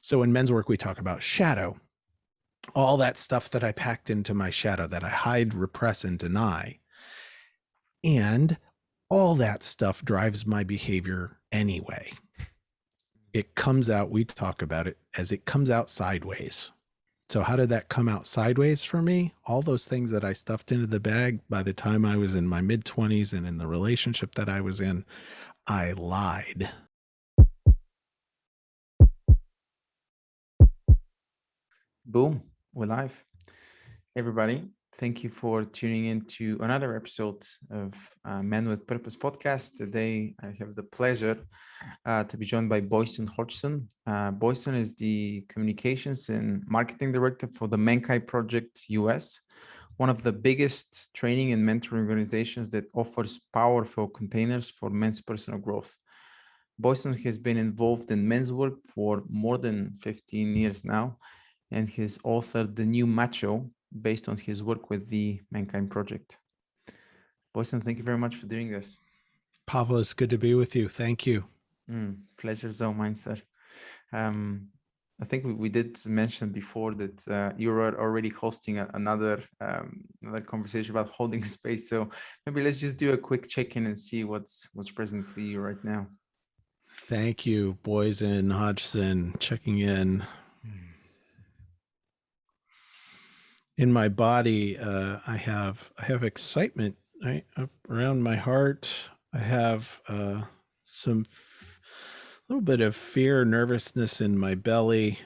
So in men's work, we talk about shadow, all that stuff that I packed into my shadow that I hide, repress, and deny. And all that stuff drives my behavior anyway. It comes out, we talk about it as it comes out sideways. So how did that come out sideways for me? All those things that I stuffed into the bag by the time I was in my mid-20s and in the relationship that I was in, I lied. Boom, we're live. Everybody, thank you for tuning in to another episode of Men with Purpose podcast. Today, I have the pleasure to be joined by Boysen Hodgson. Boysen is the Communications and Marketing Director for the Mankind Project US, one of the biggest training and mentoring organizations that offers powerful containers for men's personal growth. Boysen has been involved in men's work for more than 15 years now, and has authored the new Macho based on his work with the Mankind Project. Boysen, thank you very much for doing this. Pavel, it's good to be with you. Thank you. Pleasure's all mine, sir. I think we did mention before that you were already hosting another conversation about holding space. So maybe let's just do a quick check-in and see what's present for you right now. Thank you, Boysen Hodgson, checking in. In my body, I have excitement right up around my heart. I have some little bit of fear, nervousness in my belly,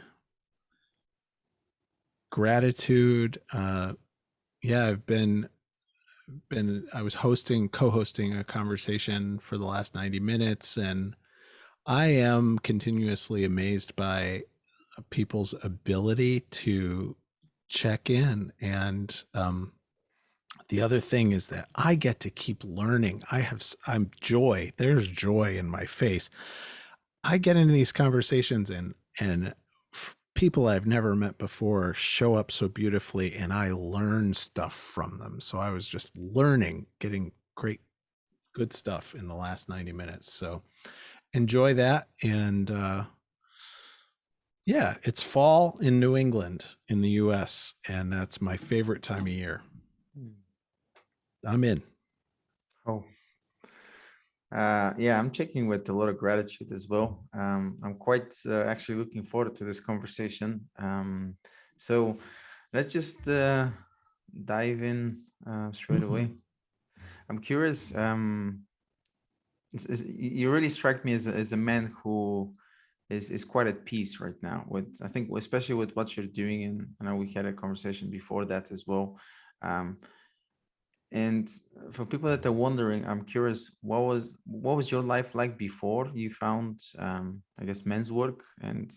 gratitude. I've been I was co-hosting a conversation for the last 90 minutes, and I am continuously amazed by people's ability to check in. And the other thing is that I get to keep learning. There's joy in my face. I get into these conversations and people I've never met before show up so beautifully, and I learn stuff from them. So I was just learning, getting good stuff in the last 90 minutes. So enjoy that. And it's fall in New England in the US, and that's my favorite time of year. I'm in. I'm checking with a lot of gratitude as well. I'm quite actually looking forward to this conversation. So let's just dive in straight away. I'm curious. You really strike me as a man who is quite at peace right now with, I think, especially with what you're doing. And I know we had a conversation before that as well. And for people that are wondering, I'm curious, what was your life like before you found, I guess, men's work, and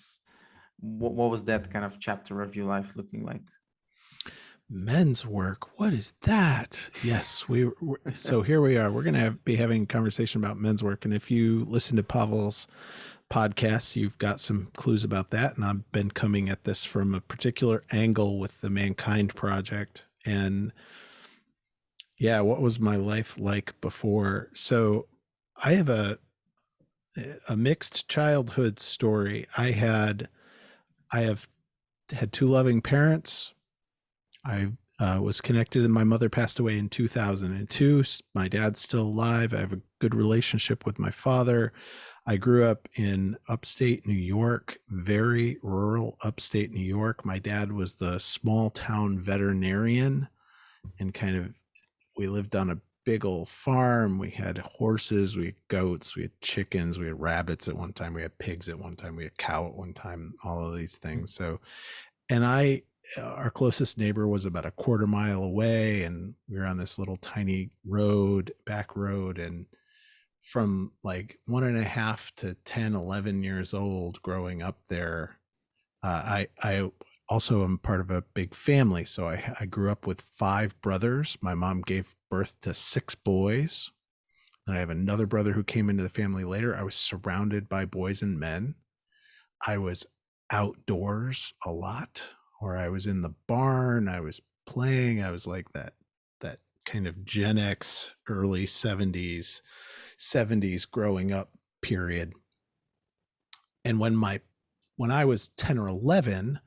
what was that kind of chapter of your life looking like? Men's work, what is that? Yes, so here we are. We're going to be having a conversation about men's work, and if you listen to Pavel's podcasts, you've got some clues about that. And I've been coming at this from a particular angle with the Mankind Project. And what was my life like before? So I have a mixed childhood story. I have had two loving parents. I was connected, and my mother passed away in 2002. My dad's still alive. I have a good relationship with my father. I grew up in upstate New York, very rural upstate New York. My dad was the small town veterinarian, and we lived on a big old farm. We had horses, we had goats, we had chickens, we had rabbits at one time, we had pigs at one time, we had cow at one time, all of these things. So, and our closest neighbor was about a quarter mile away, and we were on this little tiny back road. And from like 1.5 to 10, 11 years old growing up there, I also am part of a big family. So I grew up with 5 brothers. My mom gave birth to 6 boys. And I have another brother who came into the family later. I was surrounded by boys and men. I was outdoors a lot, or I was in the barn. I was playing. I was like that kind of Gen X, early 70s growing up period. And when my when I was 10 or 11,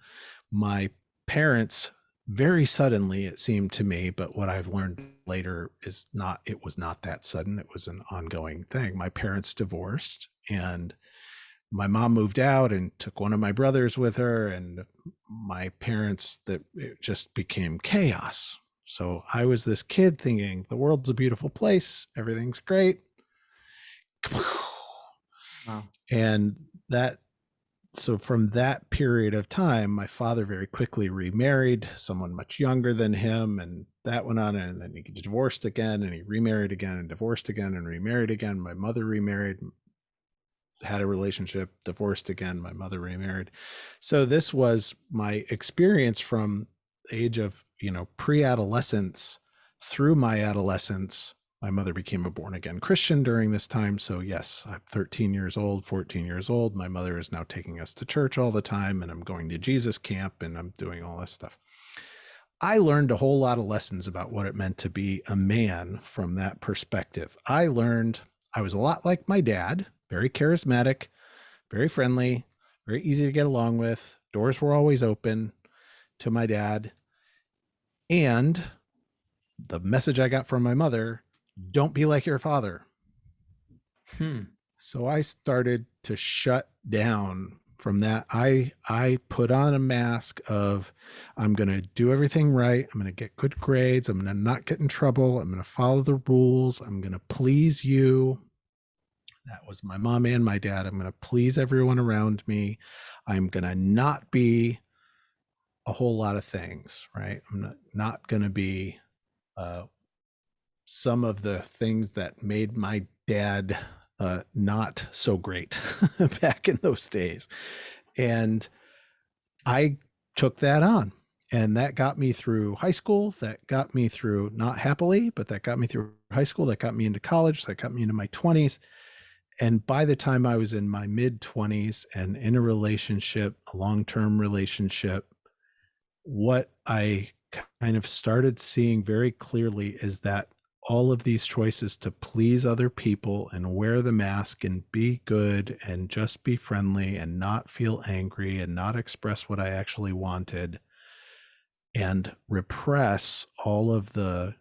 my parents, very suddenly, it seemed to me, but what I've learned later is not, it was not that sudden. It was an ongoing thing. My parents divorced, and my mom moved out and took one of my brothers with her, and my parents, that it just became chaos. So I was this kid thinking the world's a beautiful place, everything's great. Wow. And that, so from that period of time, my father very quickly remarried someone much younger than him, and that went on, and then he divorced again, and he remarried again, and divorced again, and remarried again. My mother remarried, had a relationship, divorced again, my mother remarried. So this was my experience from the age of, pre-adolescence through my adolescence. My mother became a born again Christian during this time. So yes, I'm 13 years old, 14 years old. My mother is now taking us to church all the time, and I'm going to Jesus camp, and I'm doing all this stuff. I learned a whole lot of lessons about what it meant to be a man from that perspective. I learned I was a lot like my dad, very charismatic, very friendly, very easy to get along with. Doors were always open to my dad. And the message I got from my mother, don't be like your father. So I started to shut down from that. I put on a mask of, I'm going to do everything right. I'm going to get good grades. I'm going to not get in trouble. I'm going to follow the rules. I'm going to please you. That was my mom and my dad. I'm going to please everyone around me. I'm going to not be a whole lot of things, right? I'm not going to be some of the things that made my dad not so great back in those days. And I took that on. And that got me through high school. That got me through, not happily, but that got me through high school. That got me into college. That got me into my 20s. And by the time I was in my mid 20s and in a relationship, a long-term relationship, what I kind of started seeing very clearly is that all of these choices to please other people and wear the mask and be good and just be friendly and not feel angry and not express what I actually wanted and repress all of the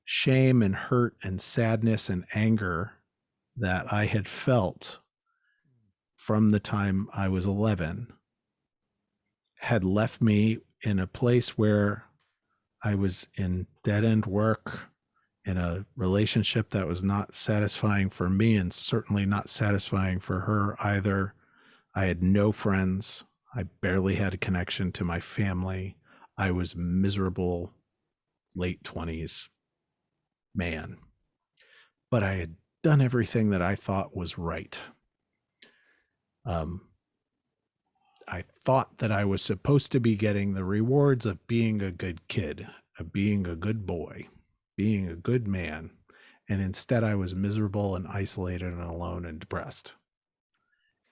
shame and hurt and sadness and anger that I had felt from the time I was 11 had left me in a place where I was in dead end work, in a relationship that was not satisfying for me and certainly not satisfying for her either. I had no friends. I barely had a connection to my family. I was miserable, late 20s man. But I had done everything that I thought was right. I thought that I was supposed to be getting the rewards of being a good kid, of being a good boy, being a good man. And instead, I was miserable and isolated and alone and depressed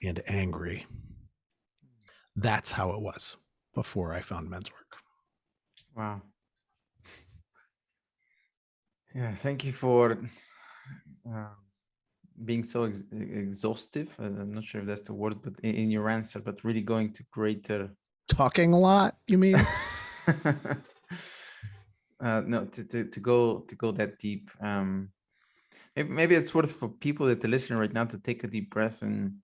and angry. That's how it was before I found men's work. Wow. Yeah, thank you for being so exhaustive. I'm not sure if that's the word, but in your answer, but really going to greater. Talking a lot, you mean? No, to go that deep. Maybe it's worth for people that are listening right now to take a deep breath and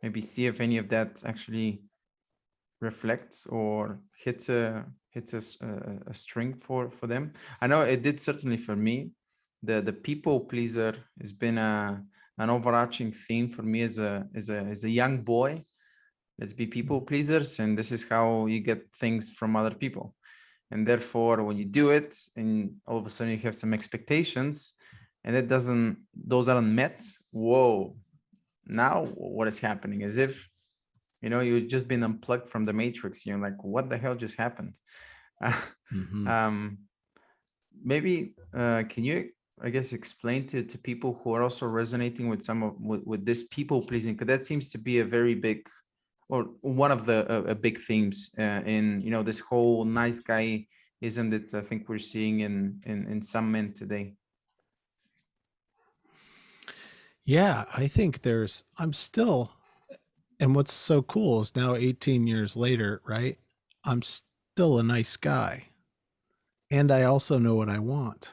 maybe see if any of that actually reflects or hits a string for them. I know it did certainly for me. The people pleaser has been an overarching theme for me as a young boy. Let's be people pleasers, and this is how you get things from other people. And therefore, when you do it, and all of a sudden you have some expectations, and those aren't met. Whoa! Now what is happening? As if you've just been unplugged from the matrix. You're like, what the hell just happened? Maybe can you, I guess, explain to people who are also resonating with with this people pleasing, because that seems to be a very big, or one of the big themes in this whole nice guy isn't it? I think we're seeing in some men today. Yeah, I think I'm still And what's so cool is now 18 years later, right? I'm still a nice guy. And I also know what I want.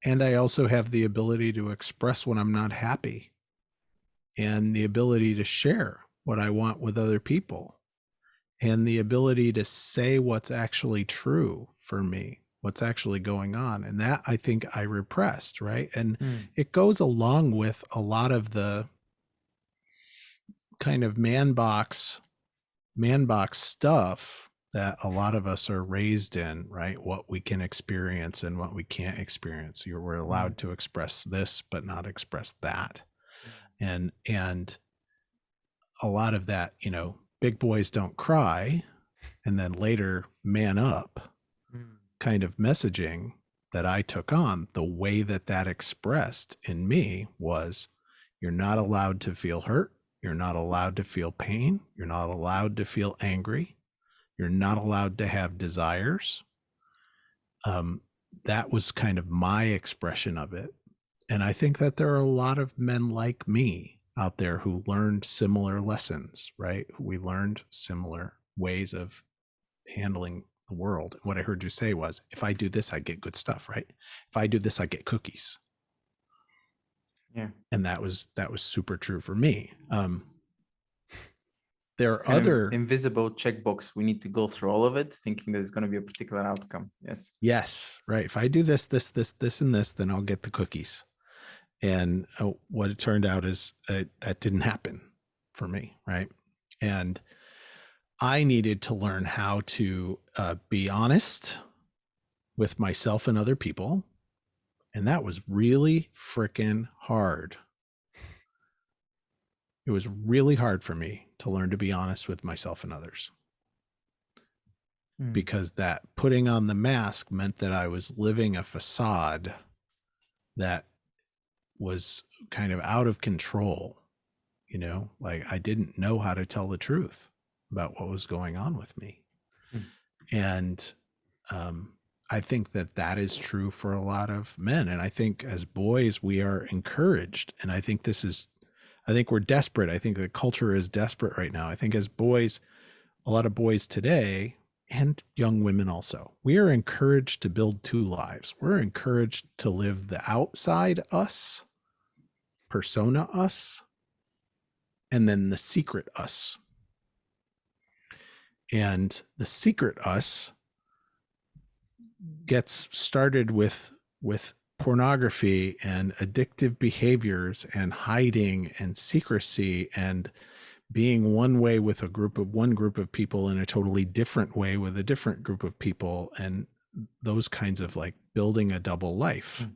And I also have the ability to express when I'm not happy and the ability to share what I want with other people and the ability to say what's actually true for me, what's actually going on. And that I think I repressed, right? And it goes along with a lot of the kind of man box stuff that a lot of us are raised in, right? What we can experience and what we can't experience. We're allowed to express this, but not express that. And a lot of that, big boys don't cry, and then later man up kind of messaging that I took on, the way that expressed in me was, you're not allowed to feel hurt. You're not allowed to feel pain. You're not allowed to feel angry. You're not allowed to have desires. That was kind of my expression of it. And I think that there are a lot of men like me out there who learned similar lessons, right? We learned similar ways of handling the world. And what I heard you say was, if I do this, I get good stuff, right? If I do this, I get cookies. Yeah. And that was super true for me. There It's are kind other of invisible checkbox. We need to go through all of it, thinking there's going to be a particular outcome. Yes, right. If I do this, and this, then I'll get the cookies. And what it turned out is that didn't happen for me, right? And I needed to learn how to be honest with myself and other people. And that was really freaking hard. It was really hard for me to learn to be honest with myself and others. Because that putting on the mask meant that I was living a facade that was kind of out of control, like I didn't know how to tell the truth about what was going on with me. And I think that is true for a lot of men. And I think as boys, we are encouraged. And I think we're desperate. I think the culture is desperate right now. I think as boys, a lot of boys today, and young women also, we are encouraged to build two lives. We're encouraged to live the outside us, persona us, and then the secret us. And the secret us gets started with pornography and addictive behaviors and hiding and secrecy and being one way with one group of people in a totally different way with a different group of people, and those kinds of like building a double life,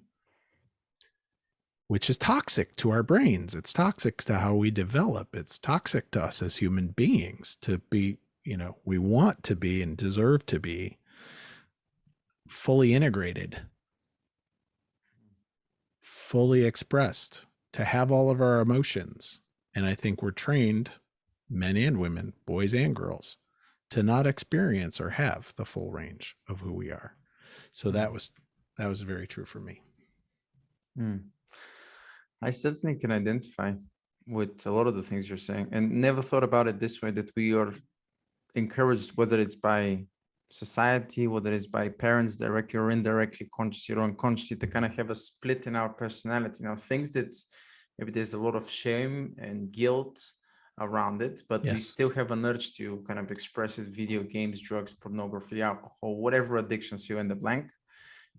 which is toxic to our brains. It's toxic to how we develop. It's toxic to us as human beings to be, we want to be and deserve to be fully integrated, fully expressed, to have all of our emotions. And I think we're trained, men and women, boys and girls, to not experience or have the full range of who we are. So that was very true for me. I certainly can identify with a lot of the things you're saying, and never thought about it this way, that we are encouraged, whether it's by society, whether it's by parents directly or indirectly, consciously or unconsciously, to kind of have a split in our personality. Things that maybe there's a lot of shame and guilt around it, but we still have an urge to kind of express it: video games, drugs, pornography, alcohol, whatever addictions, fill in the blank.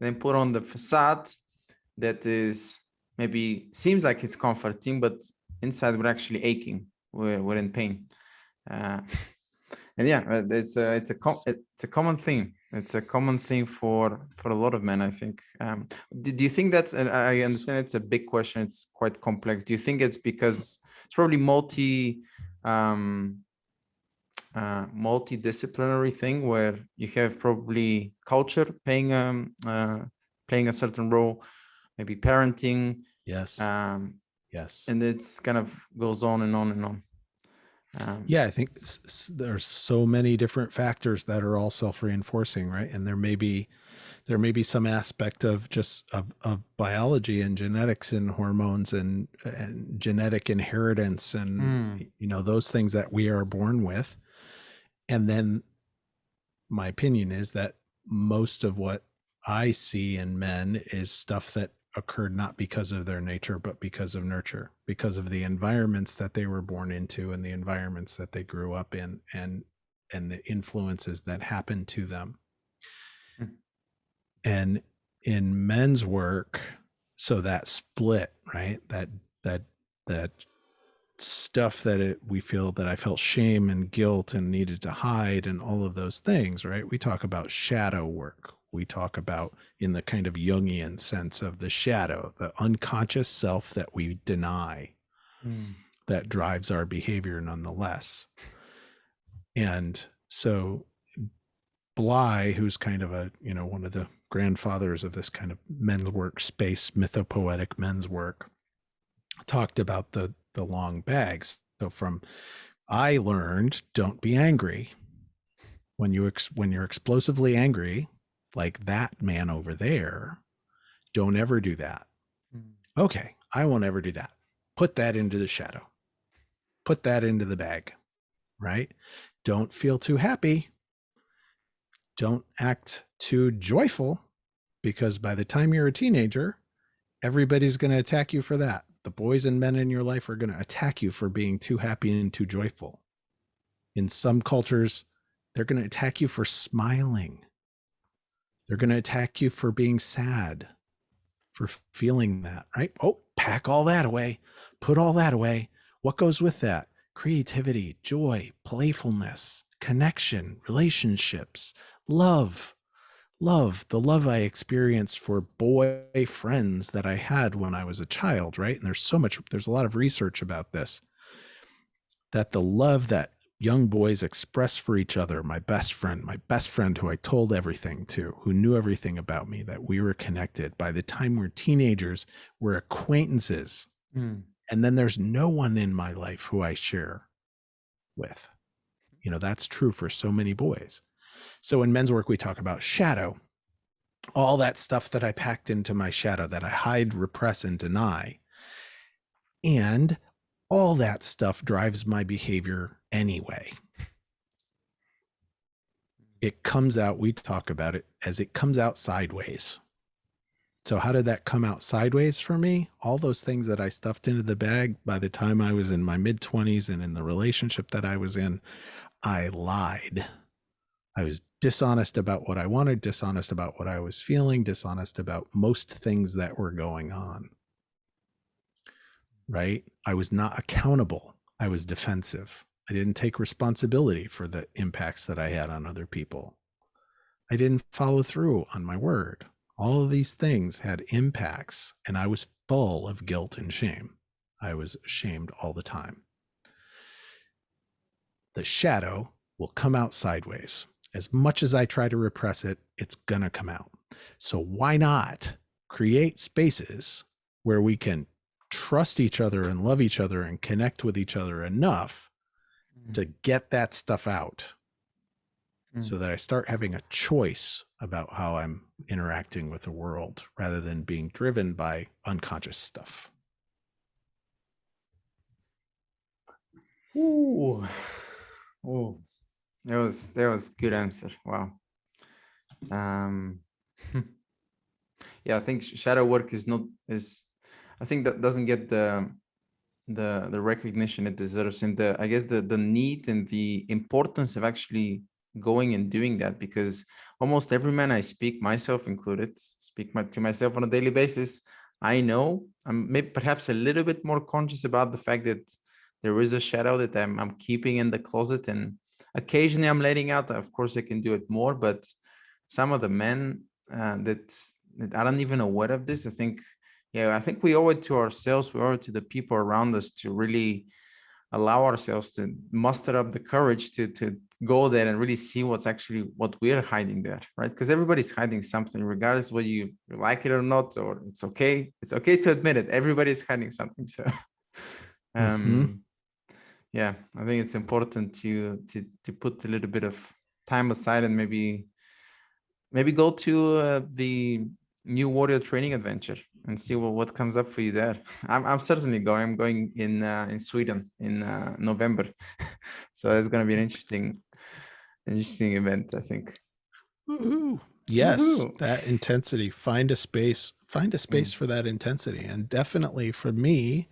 Then put on the facade that is maybe seems like it's comforting, but inside we're actually aching. We're in pain. And yeah, it's a common thing. It's a common thing for a lot of men, I think. Do you think that's, and I understand it's a big question, it's quite complex. Do you think it's because it's probably multidisciplinary thing, where you have probably culture playing a certain role, maybe parenting, yes, and it's kind of goes on and on and on. Yeah, I think there's so many different factors that are all self-reinforcing, right? And there may be some aspect of just of biology and genetics and hormones and genetic inheritance and those things that we are born with. And then my opinion is that most of what I see in men is stuff that occurred not because of their nature, but because of nurture, because of the environments that they were born into and the environments that they grew up in, and the influences that happened to them. And in men's work, so that split, right? That stuff that we feel that I felt shame and guilt and needed to hide and all of those things, right? We talk about shadow work. We talk about, in the kind of Jungian sense of the shadow, the unconscious self that we deny, that drives our behavior nonetheless. And so Bly, who's kind of a, one of the grandfathers of this kind of men's work space, mythopoetic men's work, talked about the long bags. So I learned, don't be angry. When you're explosively angry, like that man over there, don't ever do that. Okay, I won't ever do that. Put that into the shadow. Put that into the bag, right? Don't feel too happy. Don't act too joyful, because by the time you're a teenager, everybody's going to attack you for that. The boys and men in your life are going to attack you for being too happy and too joyful. In some cultures, they're going to attack you for smiling. They're going to attack you for being sad, for feeling that, right? Oh, pack all that away. Put all that away. What goes with that? Creativity, joy, playfulness, connection, relationships, love. The love I experienced for boy friends that I had when I was a child, right? And there's a lot of research about this, that the love that young boys express for each other, my best friend who I told everything to, who knew everything about me, that we were connected. By the time we're teenagers, we're acquaintances. And then there's no one in my life who I share with. That's true for so many boys. So in men's work, we talk about shadow, all that stuff that I packed into my shadow, that I hide, repress, and deny. And all that stuff drives my behavior anyway. It comes out, we talk about it as it comes out sideways. So how did that come out sideways for me? All those things that I stuffed into the bag by the time I was in my mid-20s and in the relationship that I was in, I lied. I was dishonest about what I wanted, dishonest about what I was feeling, dishonest about most things that were going on. Right? I was not accountable. I was defensive. I didn't take responsibility for the impacts that I had on other people. I didn't follow through on my word. All of these things had impacts, and I was full of guilt and shame. I was ashamed all the time. The shadow will come out sideways. As much as I try to repress it, it's going to come out. So why not create spaces where we can trust each other and love each other and connect with each other enough to get that stuff out, so that I start having a choice about how I'm interacting with the world rather than being driven by unconscious stuff. Ooh. That was good answer. Wow. Yeah, I think shadow work I think that doesn't get the recognition it deserves, and I guess the need and the importance of actually going and doing that, because almost every man I speak, myself included, to myself on a daily basis, I know I'm maybe perhaps a little bit more conscious about the fact that there is a shadow that I'm keeping in the closet, and occasionally I'm letting out. Of course, I can do it more, but some of the men that aren't even aware of this, I think we owe it to ourselves. We owe it to the people around us to really allow ourselves to muster up the courage to go there and really see what we're hiding there, right? Because everybody's hiding something, regardless whether you like it or not, or it's okay to admit it. Everybody's hiding something. So Yeah, I think it's important to put a little bit of time aside and maybe go to the new warrior training adventure and see what comes up for you there. I'm certainly going. I'm going in Sweden in November, so it's going to be an interesting event, I think. Woohoo. Yes, Woohoo! that intensity. Find a space. Find a space Mm, for that intensity. And definitely for me,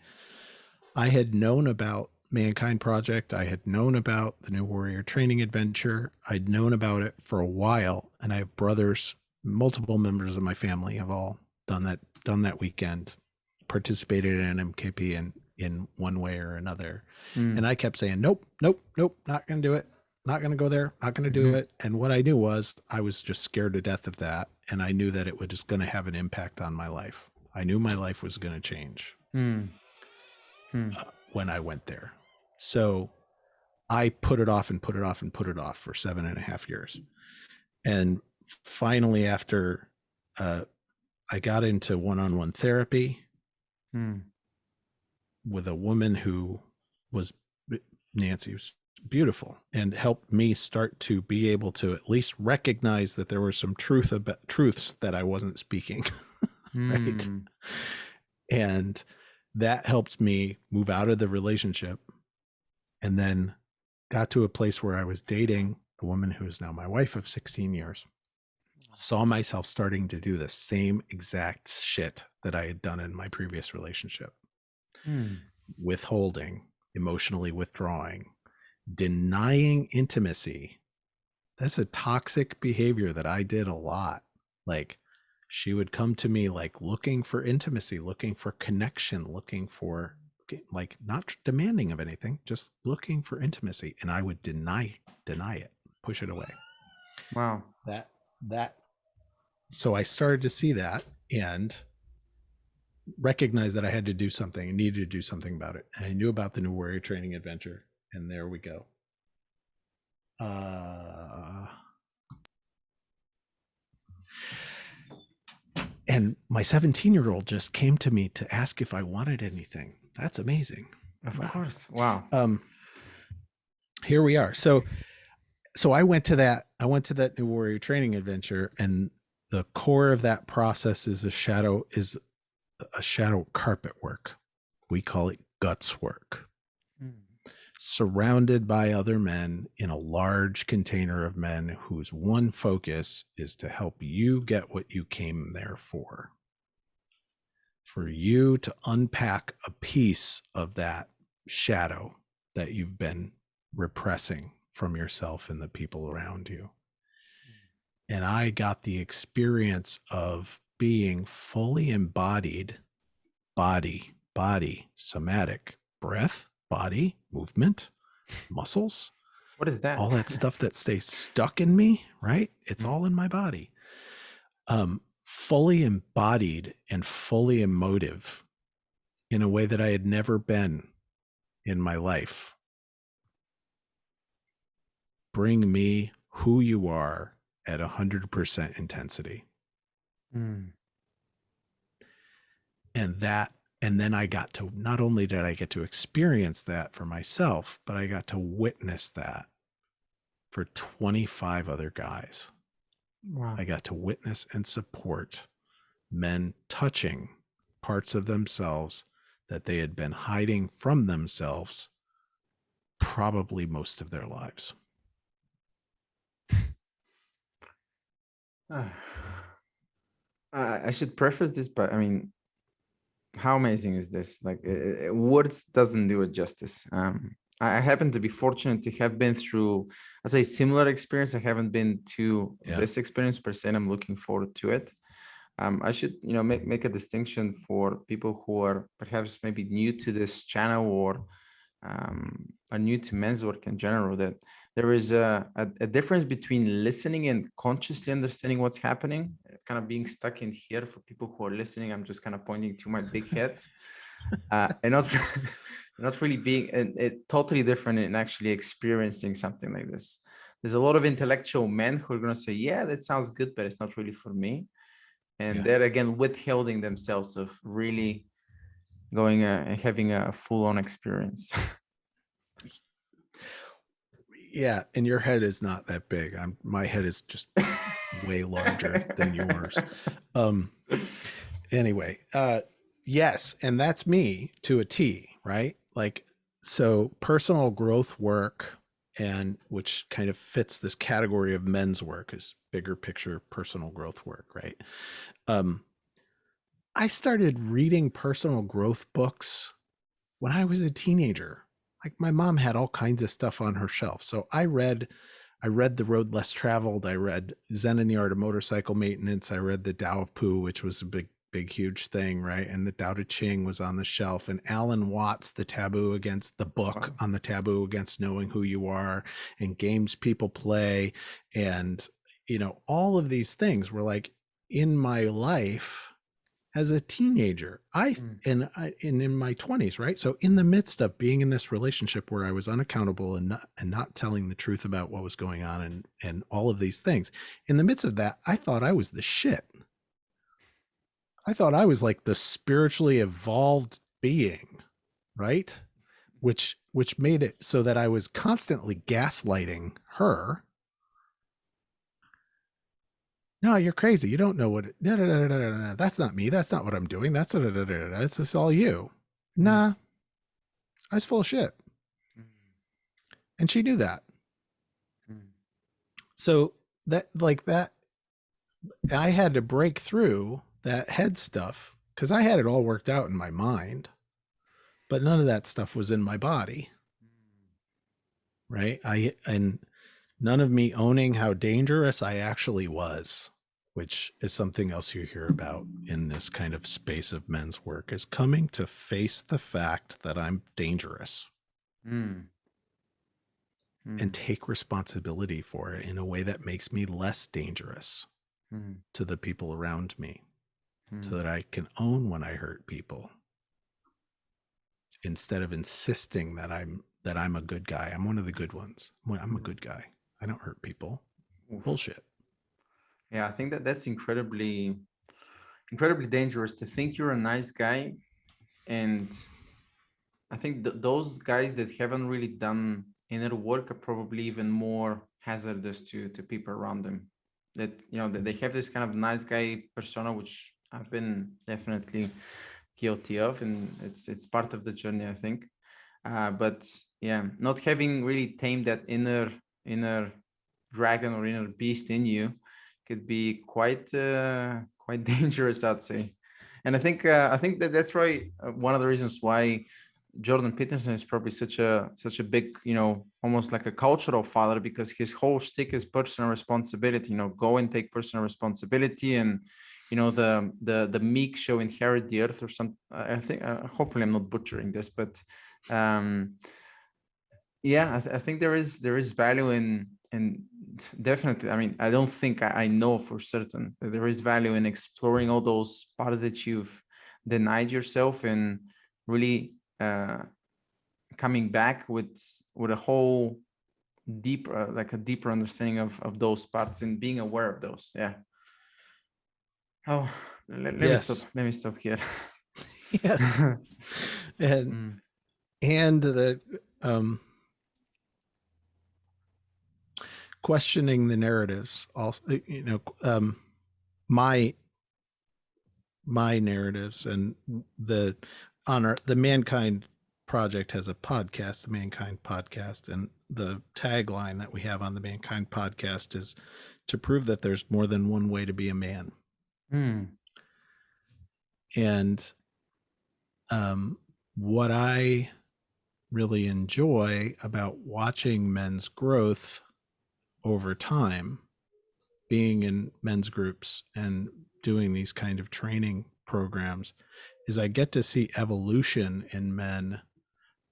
I had known about Mankind Project. I had known about the New Warrior Training Adventure. I'd known about it for a while, and I have brothers, multiple members of my family have all done that weekend, participated in MKP in one way or another. And mm, I kept saying, nope, nope, nope, not going to do it. Not going to go there. Not going to do mhm, it. And what I knew was I was just scared to death of that. And I knew that it was just going to have an impact on my life. I knew my life was going to change mm, mm, when I went there. So I put it off and put it off and put it off for 7.5 years. And finally, after I got into one-on-one therapy mm, with a woman who was, Nancy, was beautiful and helped me start to be able to at least recognize that there were some truths that I wasn't speaking. Right. mm. And that helped me move out of the relationship, and then got to a place where I was dating the woman who is now my wife of 16 years. Saw myself starting to do the same exact shit that I had done in my previous relationship: Mm. withholding, emotionally withdrawing, denying intimacy. That's a toxic behavior that I did a lot. Like, she would come to me like looking for intimacy, looking for connection, looking for, like, not demanding of anything, just looking for intimacy, and I would deny it, push it away. Wow. That So I started to see that and recognize that I had to do something and needed to do something about it. And I knew about the New Warrior Training Adventure, and there we go. Uh, and my 17-year-old just came to me to ask if I wanted anything. That's amazing. Of Wow. course. Wow. Here we are. So I went to that New Warrior Training Adventure, and the core of that process is a shadow carpet work. We call it guts work. Mm. Surrounded by other men in a large container of men whose one focus is to help you get what you came there for you to unpack a piece of that shadow that you've been repressing from yourself and the people around you. And I got the experience of being fully embodied, body, somatic, breath, body, movement, muscles, What is that? all that stuff that stays stuck in me, right? It's Mm, all in my body. Fully embodied and fully emotive in a way that I had never been in my life. Bring me who you are at 100% intensity. mm, And then I got to, not only did I get to experience that for myself, but I got to witness that for 25 other guys. wow. I got to witness and support men touching parts of themselves that they had been hiding from themselves probably most of their lives. I should preface this, but I mean, how amazing is this? Like, words doesn't do it justice. I happen to be fortunate to have been through, I say, similar experience. I haven't been to Yeah. this experience per se, and I'm looking forward to it. I should, make a distinction for people who are perhaps maybe new to this channel or are new to men's work in general, that there is a difference between listening and consciously understanding what's happening, kind of being stuck in here. For people who are listening, I'm just kind of pointing to my big head, and not not really being it totally different in actually experiencing something like this. There's a lot of intellectual men who are going to say, yeah, that sounds good, but it's not really for me. And Yeah. they're again withholding themselves of really going and having a full-on experience. Yeah, and your head is not that big. My head is just way larger than yours. Um anyway, yes, and that's me to a T, right? Like, so personal growth work, and which kind of fits this category of men's work, is bigger picture personal growth work, right? um I started reading personal growth books when I was a teenager. Like, my mom had all kinds of stuff on her shelf. So I read The Road Less Traveled. I read Zen and the Art of Motorcycle Maintenance. I read The Tao of Pooh, which was a big, huge thing, right? And the Tao Te Ching was on the shelf. And Alan Watts, the book Wow. on the taboo against knowing who you are, and Games People Play. And, all of these things were like in my life as a teenager. Mm, And in my 20s, right? So in the midst of being in this relationship where I was unaccountable and not telling the truth about what was going on, and all of these things, in the midst of that, I thought I was the shit. I thought I was like the spiritually evolved being, right? Which made it so that I was constantly gaslighting her. No, you're crazy. You don't know what it, da, da, da, da, da, da. That's not me. That's not what I'm doing. That's da, da, da, da, da. It's just all you. mm, Nah, I was full of shit. mm, And she knew that. mm, So that I had to break through that head stuff, because I had it all worked out in my mind, but none of that stuff was in my body. Right. And none of me owning how dangerous I actually was, which is something else you hear about in this kind of space of men's work, is coming to face the fact that I'm dangerous mm, and mm, take responsibility for it in a way that makes me less dangerous mm, to the people around me, so mm, that I can own when I hurt people, instead of insisting that I'm a good guy. I'm one of the good ones. I'm a mm. good guy. I don't hurt people. Oof. Bullshit. Yeah, I think that that's incredibly dangerous to think you're a nice guy. And I think those guys that haven't really done inner work are probably even more hazardous to people around them. That that they have this kind of nice guy persona, which I've been definitely guilty of, and it's part of the journey, I think. But yeah, not having really tamed that inner dragon or inner beast in you could be quite dangerous, I'd say. And I think that that's why one of the reasons why Jordan Peterson is probably such a big, almost like a cultural father, because his whole shtick is personal responsibility. Go and take personal responsibility, and the meek shall inherit the earth, or some. I think hopefully I'm not butchering this, but um, yeah, I think there is value in definitely. I mean, I don't think I know for certain that there is value in exploring all those parts that you've denied yourself, and really coming back with a whole deeper, like a deeper understanding of those parts, and being aware of those. Yeah. Oh, let me stop. Yes. Let me stop here. Yes. And Mm, the um questioning the narratives also, my my narratives, and the Mankind Project has a podcast, the Mankind Podcast, and the tagline that we have on the Mankind Podcast is to prove that there's more than one way to be a man. mm, And what I really enjoy about watching men's growth over time, being in men's groups and doing these kind of training programs, is I get to see evolution in men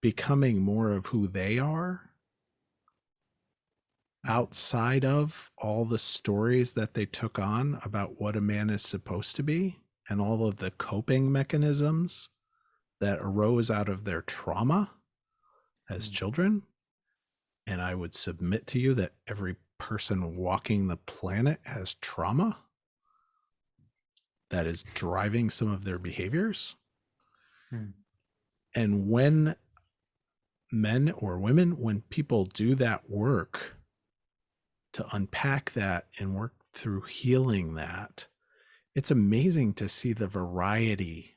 becoming more of who they are, mm, outside of all the stories that they took on about what a man is supposed to be, and all of the coping mechanisms that arose out of their trauma as mm, children. And I would submit to you that every person walking the planet has trauma that is driving some of their behaviors. mm, And when men or women, when people do that work to unpack that and work through healing that, it's amazing to see the variety,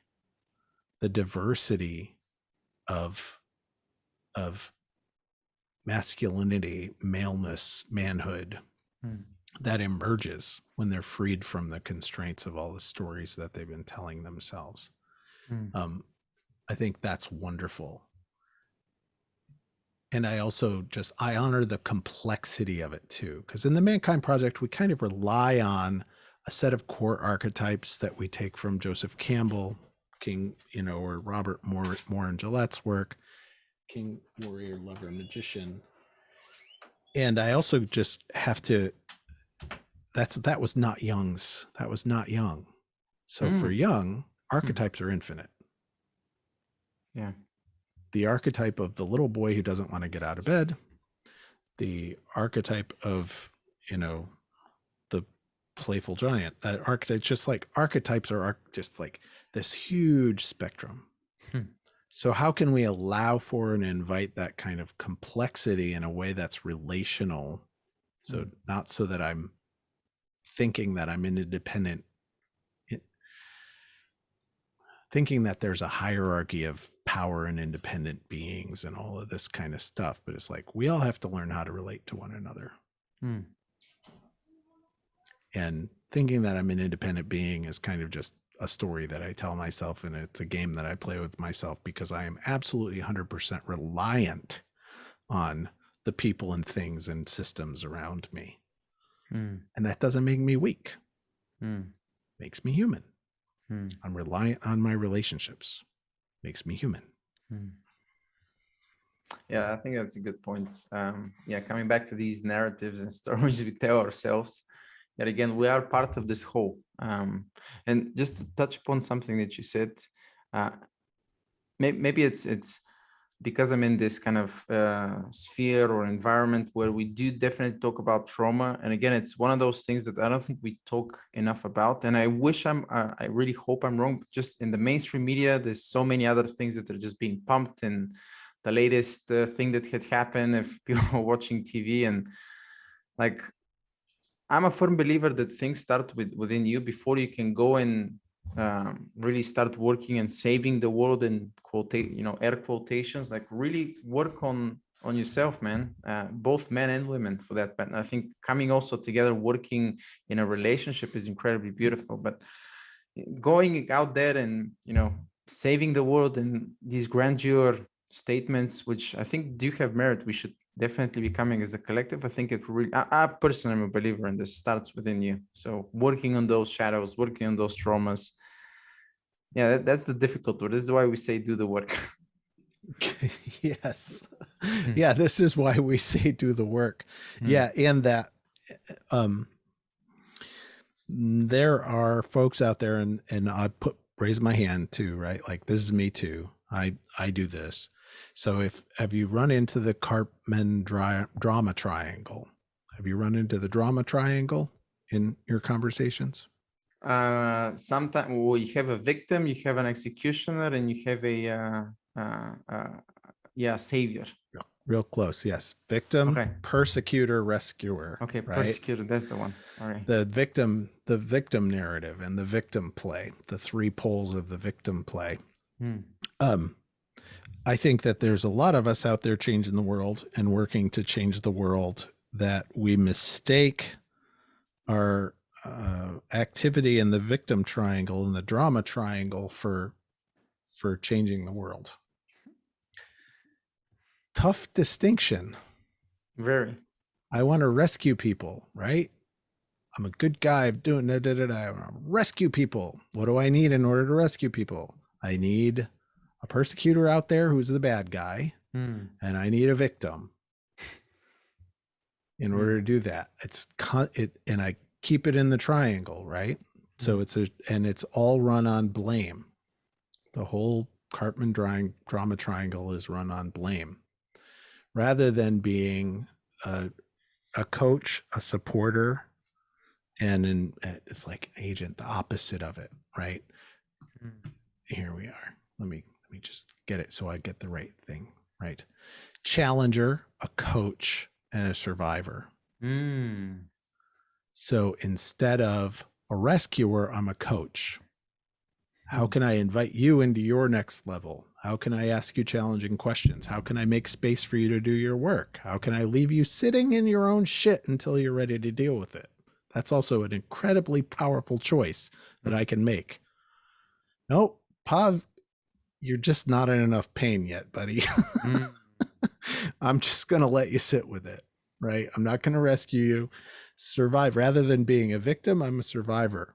the diversity of of masculinity, maleness, manhood Mm. that emerges when they're freed from the constraints of all the stories that they've been telling themselves. Mm. I think that's wonderful. And I also I honor the complexity of it too, because in the Mankind Project, we kind of rely on a set of core archetypes that we take from Joseph Campbell, King, or Robert Moore and Gillette's work, King, Warrior, Lover, Magician. And I also just have to, that was not Jung's. That was not Jung. So for Mm. Jung, Mm. archetypes are infinite. Yeah. The archetype of the little boy who doesn't want to get out of bed, the archetype of, the playful giant, archetype, just like archetypes are just like this huge spectrum. Hmm. So how can we allow for and invite that kind of complexity in a way that's relational? So not so that I'm thinking that I'm independent, thinking that there's a hierarchy of power and independent beings and all of this kind of stuff, but it's like we all have to learn how to relate to one another. Mm. And thinking that I'm an independent being is kind of just a story that I tell myself, and it's a game that I play with myself because I am absolutely 100% reliant on the people and things and systems around me. Mm. And that doesn't make me weak. Mm. Makes me human. Mm. I'm reliant on my relationships. Makes me human. Mm. Yeah, I think that's a good point. Yeah, coming back to these narratives and stories we tell ourselves, that again, we are part of this whole. And just to touch upon something that you said, uh, maybe it's because I'm in this kind of sphere or environment where we do definitely talk about trauma. And again, it's one of those things that I don't think we talk enough about. And I wish I really hope I'm wrong. But just in the mainstream media, there's so many other things that are just being pumped. And the latest thing that had happened, if people are watching TV, and like, I'm a firm believer that things start within you before you can go and really start working and saving the world in air quotations. Like really work on yourself, man. Both men and women, for that matter. I think coming also together, working in a relationship is incredibly beautiful. But going out there and saving the world and these grandeur statements, which I think do have merit, we should definitely be coming as a collective. I think it really, I personally am a believer in this, starts within you. So working on those shadows, working on those traumas. Yeah, that's the difficult word. This is why we say do the work. Yes. Hmm. Yeah, this is why we say do the work. Hmm. Yeah, and that there are folks out there, and I raise my hand too, right? Like this is me too. I do this. So have you run into the Karpman drama triangle? Have you run into the drama triangle in your conversations? Sometimes you have a victim, you have an executioner, and you have a savior. Real close. Yes. Victim, Okay. persecutor, rescuer, Okay, right? persecutor, that's the one. All right. The victim narrative and the victim play, the three poles of the victim play. Hmm. I think that there's a lot of us out there changing the world and working to change the world that we mistake our activity in the victim triangle and the drama triangle for changing the world. Tough distinction. Very. I want to rescue people, right? I'm a good guy. I'm doing da, da, da, da. I want to rescue people. What do I need in order to rescue people? I need a persecutor out there who's the bad guy, Hmm. and I need a victim in order to do that. And I keep it in the triangle, right? So it's all run on blame. The whole Karpman drama triangle is run on blame, rather than being a coach, a supporter, and it's like an agent, the opposite of it, right? Here we are. Let me just get it so I get the right thing. right? Challenger, a coach, and a survivor. Mm. So instead of a rescuer, I'm a coach. How Mm. can I invite you into your next level? How can I ask you challenging questions? How can I make space for you to do your work? How can I leave you sitting in your own shit until you're ready to deal with it? That's also an incredibly powerful choice that I can make. Nope, Pav, you're just not in enough pain yet, buddy. Mm. I'm just going to let you sit with it, right? I'm not going to rescue you. Survive. Rather than being a victim, I'm a survivor.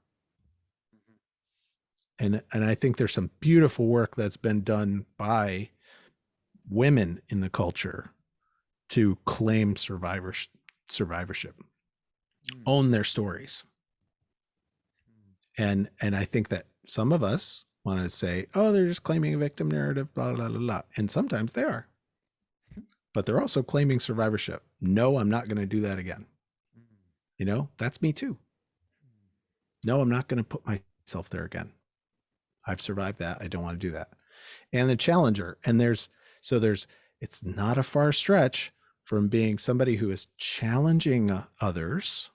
And I think there's some beautiful work that's been done by women in the culture to claim survivorship, Mm. own their stories. And I think that some of us want to say, oh, they're just claiming a victim narrative, blah, blah, blah, blah. And sometimes they are, but they're also claiming survivorship. No, I'm not going to do that again. You know, that's me too. No, I'm not going to put myself there again. I've survived that. I don't want to do that. And the challenger, and it's not a far stretch from being somebody who is challenging others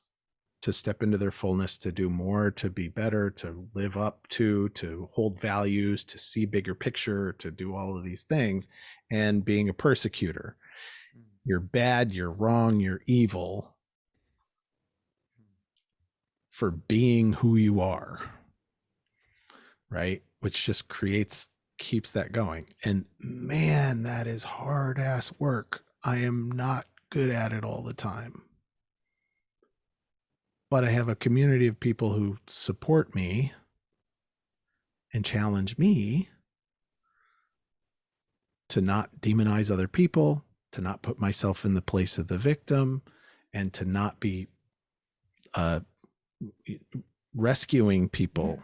to step into their fullness, to do more, to be better, to live up to hold values, to see bigger picture, to do all of these things, and being a persecutor. You're bad, you're wrong, you're evil for being who you are, right? Which just keeps that going. And man, that is hard ass work. I am not good at it all the time. But I have a community of people who support me and challenge me to not demonize other people, to not put myself in the place of the victim, and to not be rescuing people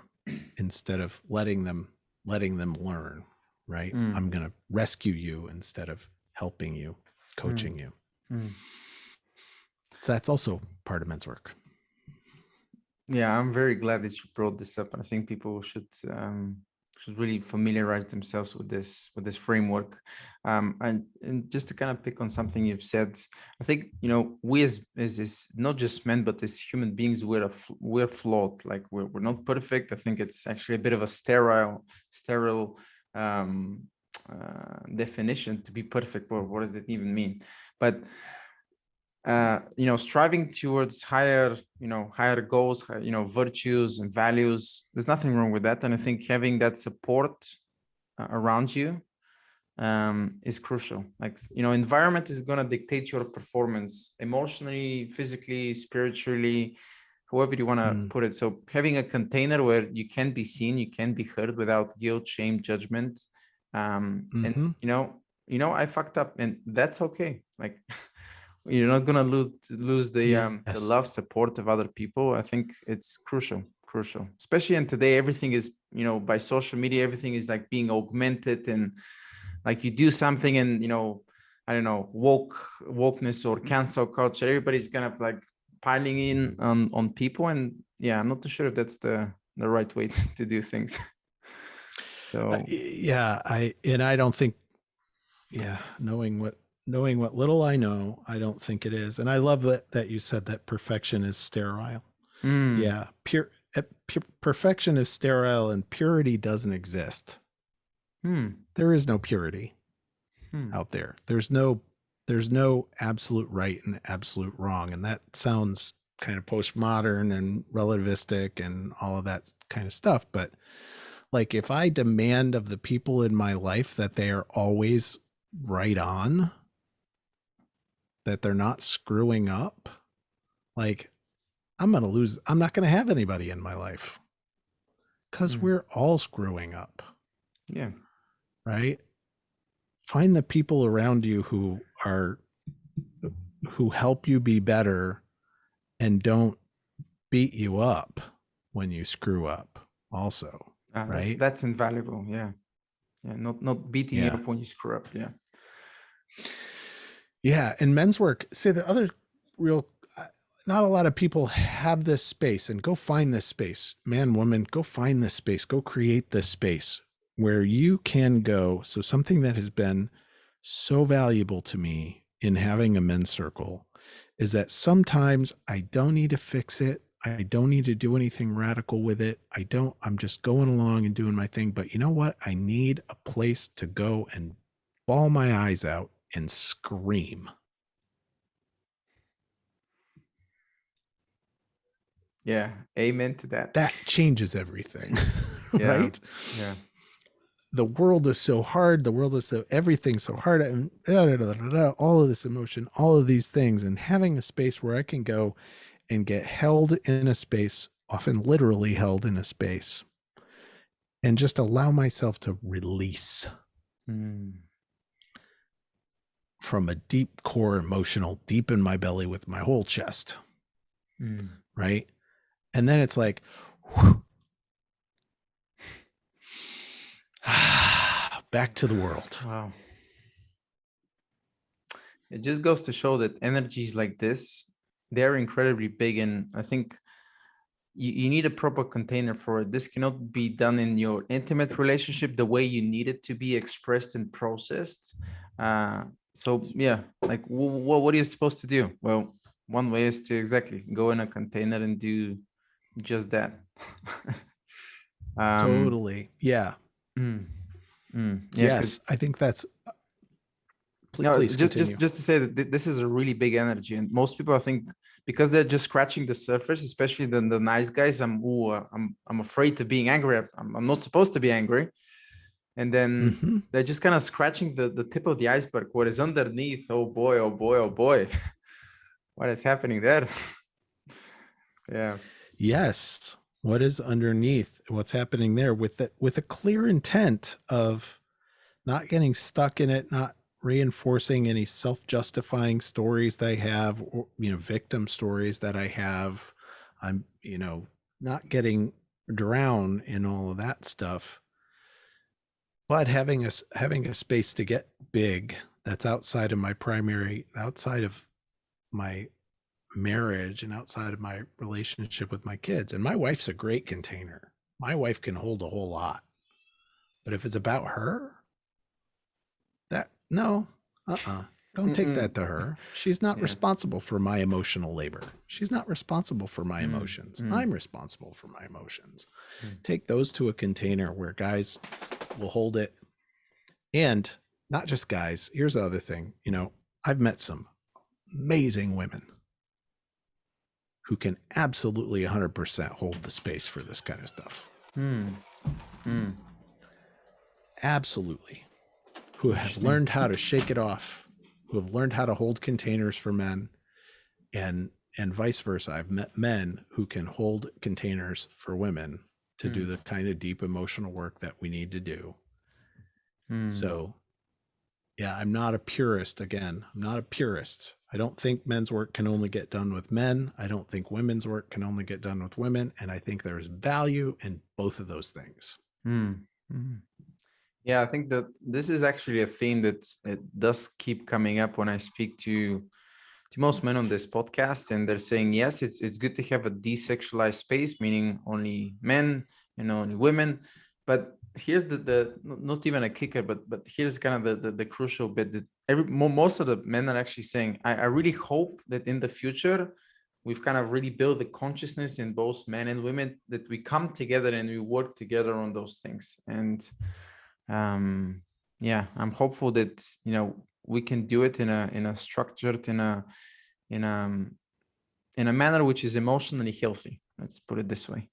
instead of letting them learn, right? Mm. I'm going to rescue you instead of helping you, coaching you. So that's also part of men's work. Yeah, I'm very glad that you brought this up. I think people should really familiarize themselves with this framework. And just to kind of pick on something you've said, I think, you know, we as not just men, but as human beings, we're flawed. Like we're not perfect. I think it's actually a bit of a sterile definition to be perfect. What does it even mean? But you know, striving towards higher goals, virtues and values, there's nothing wrong with that. And I think having that support around you is crucial. Like, you know, environment is going to dictate your performance emotionally, physically, spiritually, however you want to put it. So having a container where you can be seen, you can be heard without guilt, shame, judgment, and you know, I fucked up, and that's okay. Like, you're not gonna lose the love, support of other people. I think it's crucial, especially in today. Everything is, you know, by social media, everything is like being augmented, and like you do something, and, you know, I don't know, wokeness or cancel culture, everybody's kind of like piling in on people. And yeah, I'm not too sure if that's the right way to do things. So I don't think, knowing what little I know, I don't think it is. And I love that you said that perfection is sterile. Yeah, pure perfection is sterile, and purity doesn't exist. There is no purity out there. There's no absolute right and absolute wrong. And that sounds kind of postmodern and relativistic and all of that kind of stuff. But like, if I demand of the people in my life that they are always right on, that they're not screwing up, like, I'm not going to have anybody in my life, because we're all screwing up. Yeah. Right. Find the people around you who help you be better and don't beat you up when you screw up also. Right. That's invaluable. Yeah. Not beating you up when you screw up. Yeah. And men's work, say the other real, not a lot of people have this space, and go find this space, man, woman, go find this space, go create this space where you can go. So something that has been so valuable to me in having a men's circle is that sometimes I don't need to fix it. I don't need to do anything radical with it. I'm just going along and doing my thing. But you know what? I need a place to go and bawl my eyes out and scream. Yeah. Amen to that. That changes everything, Yeah. right? Yeah. The world is so hard. The world is so, everything's so hard. And all of this emotion, all of these things, and having a space where I can go and get held in a space, often literally held in a space, and just allow myself to release from a deep core emotional, deep in my belly with my whole chest. Right. And then it's like, back to the world. Wow. It just goes to show that energies like this, they're incredibly big. And I think you need a proper container for it. This cannot be done in your intimate relationship the way you need it to be expressed and processed. So yeah, like what are you supposed to do? Well, one way is to exactly go in a container and do just that. Totally. Yeah. Yeah. Yes. I think that's, No, please continue. just to say that this is a really big energy, and most people, I think, because they're just scratching the surface, especially the nice guys. I'm afraid of being angry. I'm not supposed to be angry, and then they're just kind of scratching the tip of the iceberg. What is underneath? Oh boy! Oh boy! Oh boy! What is happening there? Yeah. Yes. What is underneath? What's happening there with a clear intent of not getting stuck in it, not reinforcing any self-justifying stories that I have, or, victim stories that I have. I'm, not getting drowned in all of that stuff, but having a space to get big that's outside of outside of my marriage and outside of my relationship with my kids. And my wife's a great container. My wife can hold a whole lot. But if it's about her, no, don't take that to her. She's not responsible for my emotional labor. She's not responsible for my emotions. I'm responsible for my emotions. Take those to a container where guys will hold it. And not just guys. Here's the other thing. I've met some amazing women who can absolutely 100% hold the space for this kind of stuff. Absolutely. Who have learned how to shake it off, who have learned how to hold containers for men, and vice versa. I've met men who can hold containers for women to do the kind of deep emotional work that we need to do. So yeah, I'm not a purist. Again, I'm not a purist. I don't think men's work can only get done with men. I don't think women's work can only get done with women. And I think there's value in both of those things. Yeah, I think that this is actually a theme that it does keep coming up when I speak to most men on this podcast, and they're saying, yes, it's good to have a desexualized space, meaning only men, only women. But here's the not even a kicker, but here's kind of the crucial bit that most of the men are actually saying, I really hope that in the future we've kind of really built the consciousness in both men and women that we come together and we work together on those things. And yeah, I'm hopeful that we can do it in a structured, in a manner which is emotionally healthy. Let's put it this way.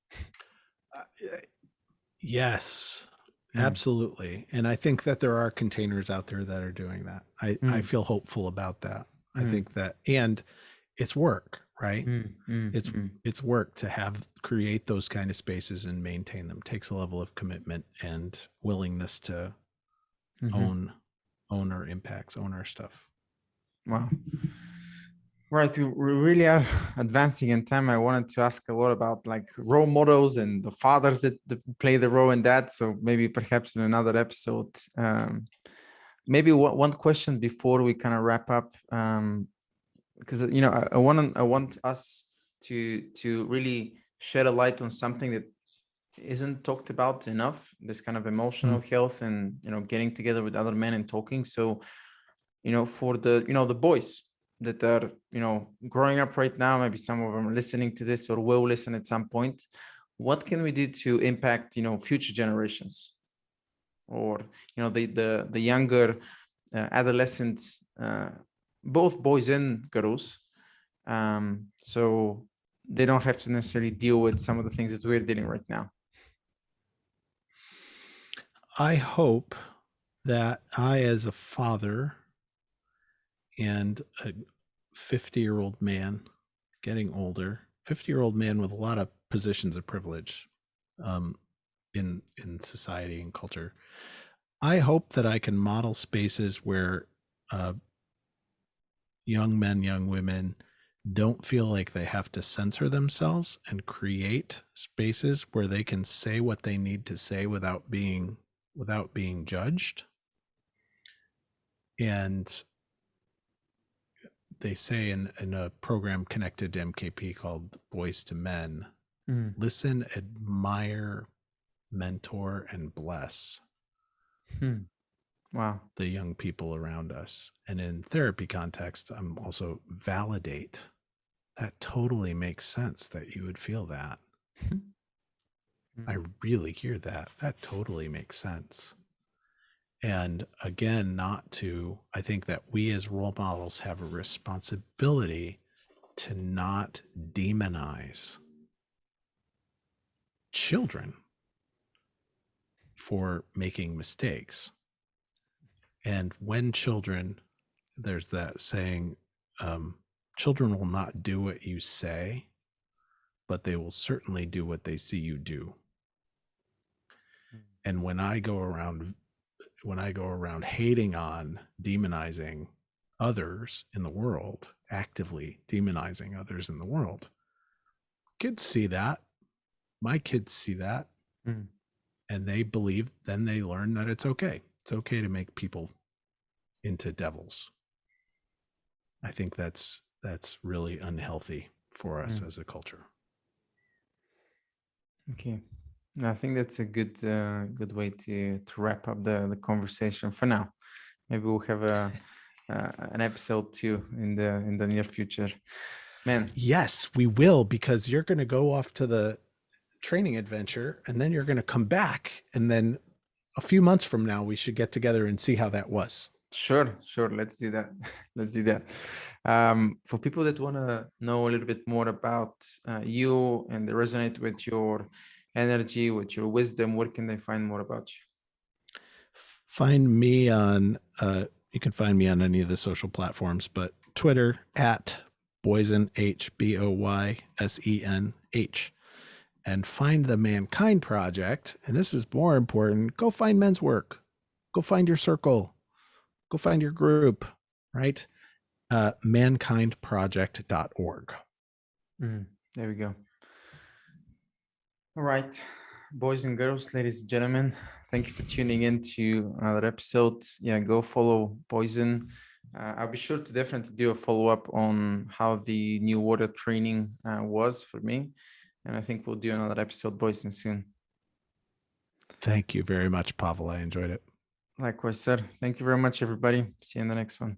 Yes, absolutely. And I think that there are containers out there that are doing that. I feel hopeful about that. I think that, and it's work, right? It's work to create those kind of spaces and maintain them. It takes a level of commitment and willingness to own our impacts, own our stuff. Wow. Right, we really are advancing in time. I wanted to ask a lot about like role models and the fathers that play the role in that. So maybe perhaps in another episode. Maybe one question before we kind of wrap up, because I want us to really shed a light on something that isn't talked about enough. This kind of emotional health and getting together with other men and talking. So for the boys that are, growing up right now, maybe some of them are listening to this or will listen at some point. What can we do to impact, future generations, or, the younger adolescents, both boys and girls, so they don't have to necessarily deal with some of the things that we're dealing right now? I hope that I, as a father and a 50-year-old man, getting older, 50-year-old man with a lot of positions of privilege in society and culture, I hope that I can model spaces where young men, young women don't feel like they have to censor themselves and create spaces where they can say what they need to say without being judged. And they say in a program connected to MKP called Voice to Men, listen, admire, mentor, and bless Wow. the young people around us. And in therapy context, I'm also validate. That totally makes sense that you would feel that. I really hear that. That totally makes sense. And again, I think that we as role models have a responsibility to not demonize children for making mistakes. And when children, there's that saying, children will not do what you say, but they will certainly do what they see you do. And when I go around hating on, demonizing others in the world, actively demonizing others in the world, kids see that. My kids see that. And they believe, then they learn that it's okay. It's okay to make people into devils. I think that's really unhealthy for us as a culture. Okay. I think that's a good way to wrap up the conversation for now. Maybe we'll have an episode 2 in the near future. Man. Yes, we will, because you're going to go off to the training adventure and then you're going to come back, and then a few months from now we should get together and see how that was. Sure. Let's do that. Let's do that. For people that want to know a little bit more about you and they resonate with your energy, with your wisdom, where can they find more about you? Find me on, you can find me on any of the social platforms, but Twitter at Boysen, Boysen, and find the Mankind Project. And this is more important. Go find men's work. Go find your circle. Go find your group, right? Mankindproject.org. There we go. All right, boys and girls, ladies and gentlemen, thank you for tuning in to another episode. Yeah, go follow Boysen. I'll be sure to definitely do a follow-up on how the new water training was for me. And I think we'll do another episode, Boysen, soon. Thank you very much, Pavel. I enjoyed it. Likewise, sir. Thank you very much, everybody. See you in the next one.